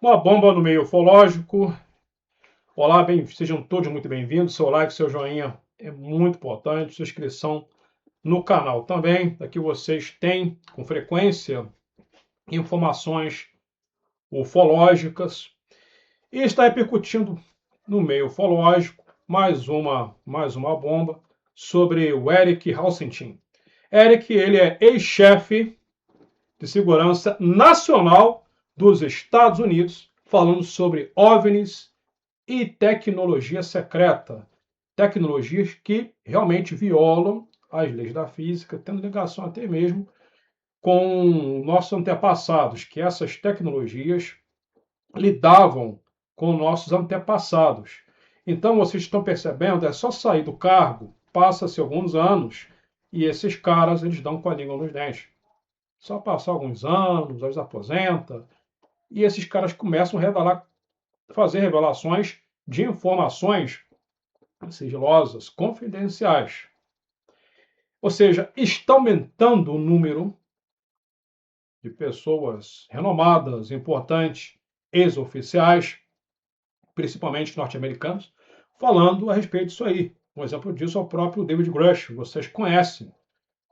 Uma bomba no meio ufológico. Olá, sejam todos muito bem-vindos. Seu like, seu joinha é muito importante. Sua inscrição no canal também. Aqui vocês têm, com frequência, informações ufológicas. E está repercutindo no meio ufológico mais uma bomba sobre o Eric Halstenstein. Eric, ele é ex-chefe de segurança nacional dos Estados Unidos, falando sobre OVNIs e tecnologia secreta. Tecnologias que realmente violam as leis da física, tendo ligação até mesmo com nossos antepassados, que essas tecnologias lidavam com nossos antepassados. Então, vocês estão percebendo, é só sair do cargo, passa-se alguns anos, e esses caras, eles dão com a língua nos dentes. Só passar alguns anos, eles aposentam, e esses caras começam a fazer revelações de informações sigilosas, confidenciais. Ou seja, está aumentando o número de pessoas renomadas, importantes, ex-oficiais, principalmente norte-americanos, falando a respeito disso aí. Um exemplo disso é o próprio David Grush. Vocês conhecem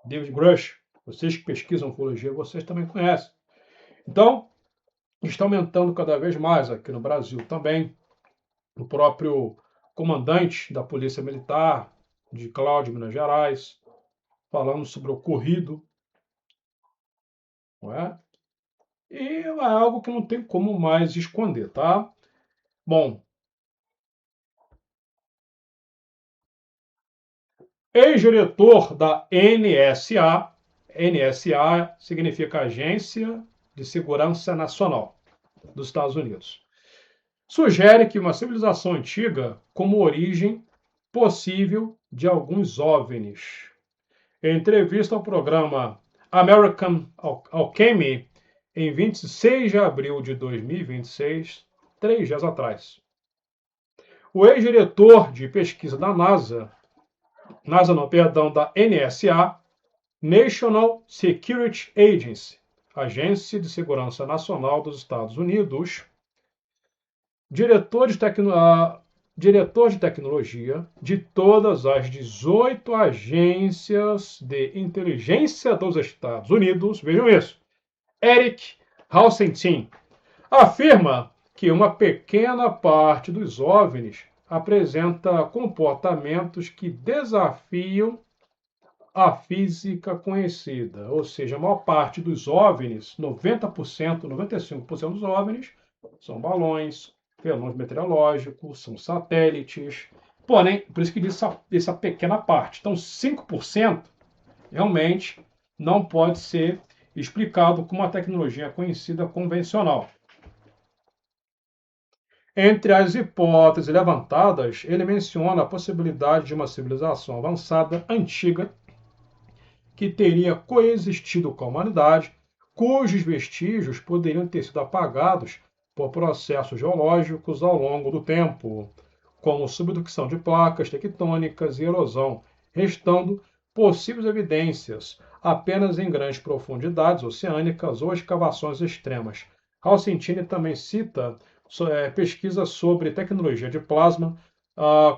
David Grush. Vocês que pesquisam ufologia, vocês também conhecem. Então, está aumentando cada vez mais aqui no Brasil também. O próprio comandante da Polícia Militar de Cláudio, Minas Gerais, falando sobre o ocorrido, não é? E é algo que não tem como mais esconder, tá? Bom, ex-diretor da NSA, NSA significa Agência de Segurança Nacional dos Estados Unidos, sugere que uma civilização antiga como origem possível de alguns OVNIs. Em entrevista ao programa American Alchemy, em 26 de abril de 2026, 3 dias atrás. O ex-diretor de pesquisa da da NSA, National Security Agency, Agência de Segurança Nacional dos Estados Unidos, diretor de tecnologia de todas as 18 agências de inteligência dos Estados Unidos, vejam isso, Eric Halstenstein, afirma que uma pequena parte dos OVNIs apresenta comportamentos que desafiam a física conhecida, ou seja, a maior parte dos OVNIs, 90%, 95% dos OVNIs, são balões, fenômenos meteorológicos, são satélites, porém, por isso que diz essa pequena parte. Então, 5% realmente não pode ser explicado com uma tecnologia conhecida convencional. Entre as hipóteses levantadas, ele menciona a possibilidade de uma civilização avançada, antiga, que teria coexistido com a humanidade, cujos vestígios poderiam ter sido apagados por processos geológicos ao longo do tempo, como subducção de placas tectônicas e erosão, restando possíveis evidências apenas em grandes profundidades oceânicas ou escavações extremas. Halstenstein também cita pesquisas sobre tecnologia de plasma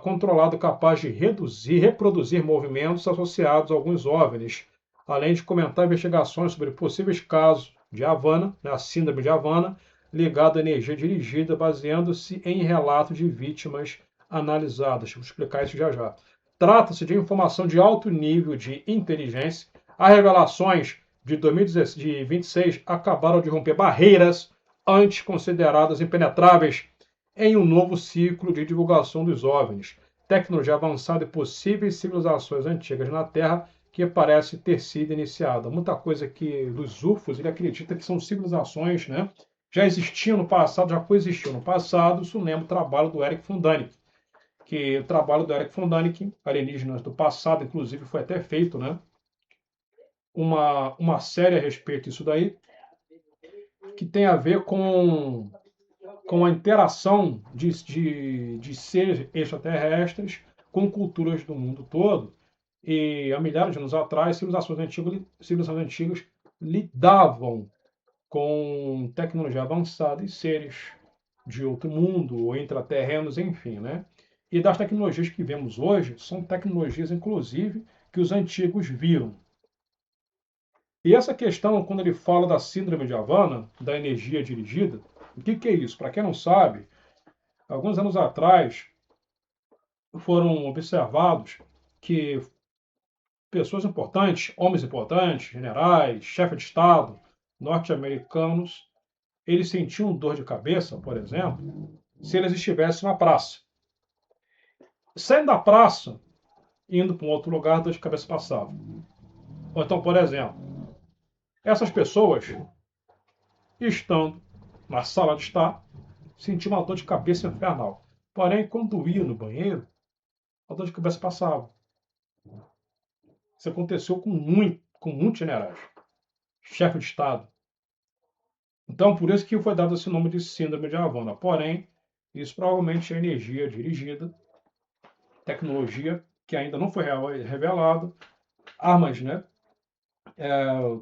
controlado capaz de reduzir e reproduzir movimentos associados a alguns OVNIs, além de comentar investigações sobre possíveis casos de Havana, a síndrome de Havana, ligado à energia dirigida, baseando-se em relatos de vítimas analisadas. Vou explicar isso já já. Trata-se de informação de alto nível de inteligência. As revelações de 2026 acabaram de romper barreiras antes consideradas impenetráveis em um novo ciclo de divulgação dos OVNIs, tecnologia avançada e possíveis civilizações antigas na Terra que parece ter sido iniciada. Muita coisa que dos UFOs ele acredita que são civilizações, né? Já existiam no passado, já coexistiam no passado. Isso lembra o trabalho do Eric von Däniken, que o trabalho do Eric von Däniken, alienígenas do passado, inclusive foi até feito, né? Uma série a respeito disso daí, que tem a ver com a interação de seres extraterrestres com culturas do mundo todo. E há milhares de anos atrás, civilizações antigas lidavam com tecnologia avançada e seres de outro mundo, ou intraterrenos, enfim, né? E das tecnologias que vemos hoje, são tecnologias, inclusive, que os antigos viram. E essa questão, quando ele fala da síndrome de Havana, da energia dirigida, o que é isso? Para quem não sabe, alguns anos atrás foram observados que pessoas importantes, homens importantes, generais, chefes de Estado, norte-americanos, eles sentiam dor de cabeça, por exemplo, se eles estivessem na praça. Saindo da praça, indo para um outro lugar, a dor de cabeça passava. Ou então, por exemplo, essas pessoas, estando na sala de estar, sentiam uma dor de cabeça infernal. Porém, quando ia no banheiro, a dor de cabeça passava. Isso aconteceu com muitos generais, chefe de Estado. Então, por isso que foi dado esse nome de síndrome de Havana. Porém, isso provavelmente é energia dirigida, tecnologia que ainda não foi revelada, armas, né?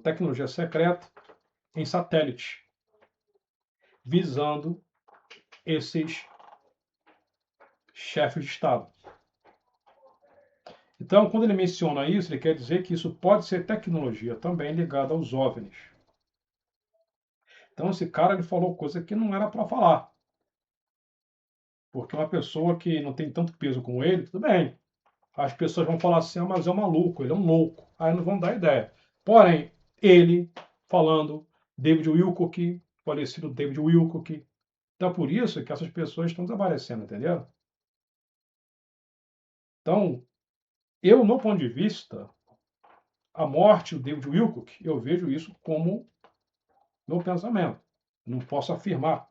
Tecnologia secreta em satélite, visando esses chefes de Estado. Então, quando ele menciona isso, ele quer dizer que isso pode ser tecnologia também ligada aos OVNIs. Então, esse cara ele falou coisa que não era para falar. Porque uma pessoa que não tem tanto peso como ele, tudo bem. As pessoas vão falar assim, mas é um maluco, ele é um louco. Aí não vão dar ideia. Porém, ele falando, David Wilcock, falecido David Wilcock. Então, por isso que essas pessoas estão desaparecendo, entendeu? Então, eu, no ponto de vista, a morte do David Wilcock, eu vejo isso como meu pensamento. Não posso afirmar.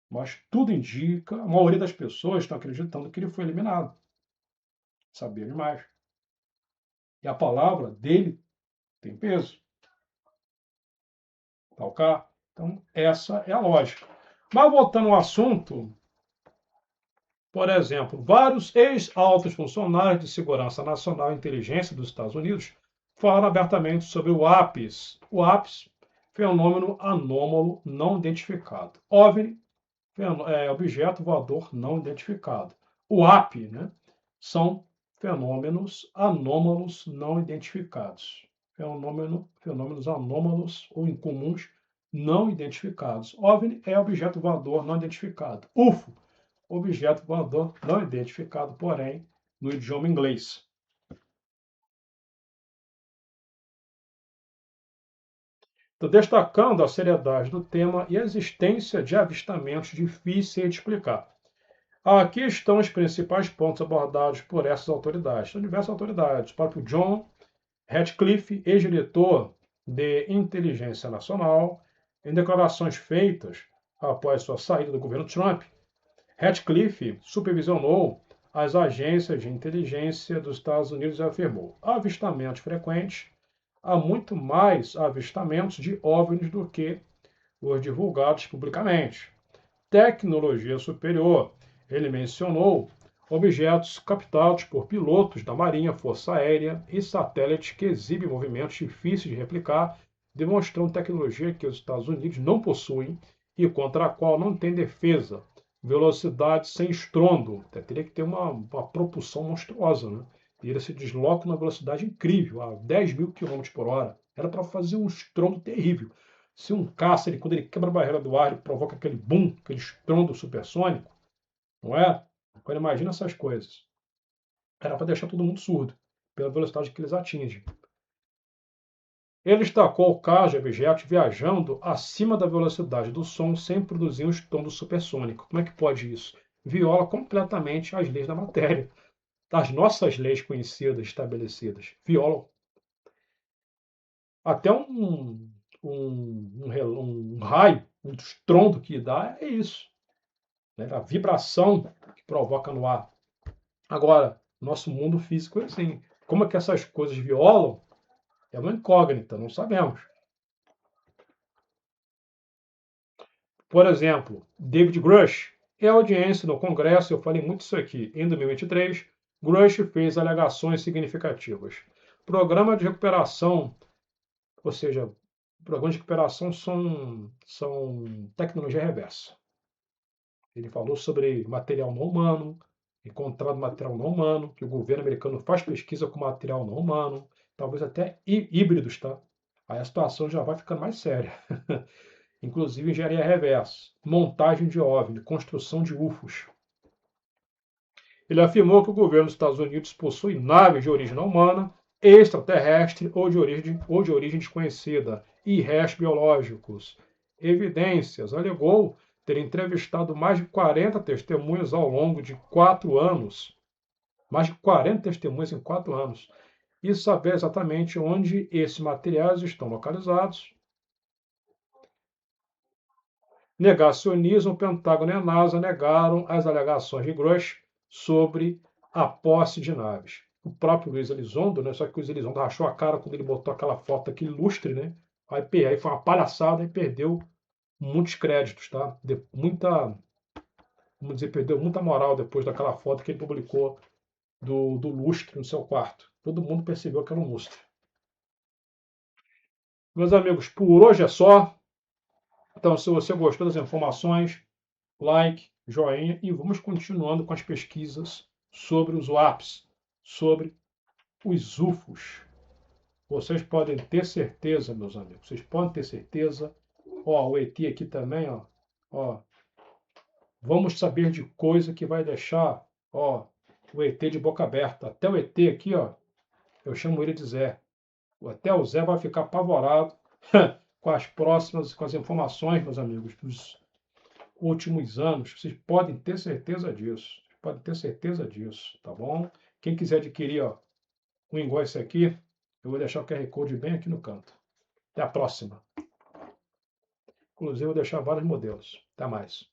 Mas tudo indica, a maioria das pessoas estão acreditando que ele foi eliminado. Sabia demais. E a palavra dele tem peso. Tá ok? Então, essa é a lógica. Mas voltando ao assunto, por exemplo, vários ex-altos funcionários de segurança nacional e inteligência dos Estados Unidos falaram abertamente sobre o APIS. O APIS, fenômeno anômalo não identificado. OVNI, objeto voador não identificado. O AP, né, são fenômenos anômalos não identificados. Fenômenos anômalos ou incomuns não identificados. OVNI é objeto voador não identificado. UFO, objeto voador não identificado, porém, no idioma inglês. Estou destacando a seriedade do tema e a existência de avistamentos difíceis de explicar. Aqui estão os principais pontos abordados por essas autoridades. São diversas autoridades. O próprio John Ratcliffe, ex-diretor de Inteligência Nacional, em declarações feitas após sua saída do governo Trump, Ratcliffe supervisionou as agências de inteligência dos Estados Unidos e afirmou: avistamentos frequentes, há muito mais avistamentos de OVNIs do que os divulgados publicamente. Tecnologia superior. Ele mencionou objetos captados por pilotos da Marinha, Força Aérea e satélites que exibem movimentos difíceis de replicar, demonstrando tecnologia que os Estados Unidos não possuem e contra a qual não tem defesa. Velocidade sem estrondo. Teria que ter uma propulsão monstruosa, né? E ele se desloca numa velocidade incrível, a 10 mil quilômetros por hora. Era para fazer um estrondo terrível. Se um caça, quando ele quebra a barreira do ar, ele provoca aquele boom, aquele estrondo supersônico, não é? Agora imagina essas coisas. Era para deixar todo mundo surdo, pela velocidade que eles atingem. Ele destacou o caso de objetos viajando acima da velocidade do som sem produzir um estrondo supersônico. Como é que pode isso? Viola completamente as leis da matéria. As nossas leis conhecidas, estabelecidas. Violam. Até um raio, um estrondo que dá é isso. Né? A vibração que provoca no ar. Agora, nosso mundo físico é assim. Como é que essas coisas violam? É uma incógnita, não sabemos. Por exemplo, David Grush, em audiência no Congresso, eu falei muito isso aqui, em 2023, Grush fez alegações significativas. Programa de recuperação, ou seja, programas de recuperação são tecnologia reversa. Ele falou sobre material não humano, encontrado material não humano, que o governo americano faz pesquisa com material não humano, talvez até híbridos, tá? Aí a situação já vai ficando mais séria. Inclusive engenharia reversa, montagem de OVNI, construção de UFOs. Ele afirmou que o governo dos Estados Unidos possui naves de origem não humana, extraterrestre ou de origem desconhecida e restos biológicos. Evidências. Alegou ter entrevistado mais de 40 testemunhas ao longo de 4 anos. Mais de 40 testemunhas em 4 anos. E saber exatamente onde esses materiais estão localizados. Negacionismo, Pentágono e a NASA negaram as alegações de Grush sobre a posse de naves. O próprio Luiz Elizondo, né? Só que o Luiz Elizondo rachou a cara quando ele botou aquela foto aqui ilustre, né? Aí foi uma palhaçada e perdeu muitos créditos, tá? Vamos dizer, perdeu muita moral depois daquela foto que ele publicou do lustre no seu quarto. Todo mundo percebeu que era um lustre. Meus amigos, por hoje é só. Então, se você gostou das informações, like, joinha e vamos continuando com as pesquisas sobre os WAPs, sobre os UFOs. Vocês podem ter certeza, meus amigos, vocês podem ter certeza. Ó, o ET aqui também, ó. Vamos saber de coisa que vai deixar, ó, o ET de boca aberta. Até o ET aqui, ó, eu chamo ele de Zé. Até o Zé vai ficar apavorado com as informações, meus amigos, dos últimos anos. Vocês podem ter certeza disso. Podem ter certeza disso, tá bom? Quem quiser adquirir, ó, um igual esse aqui, eu vou deixar o QR Code bem aqui no canto. Até a próxima. Inclusive, eu vou deixar vários modelos. Até mais.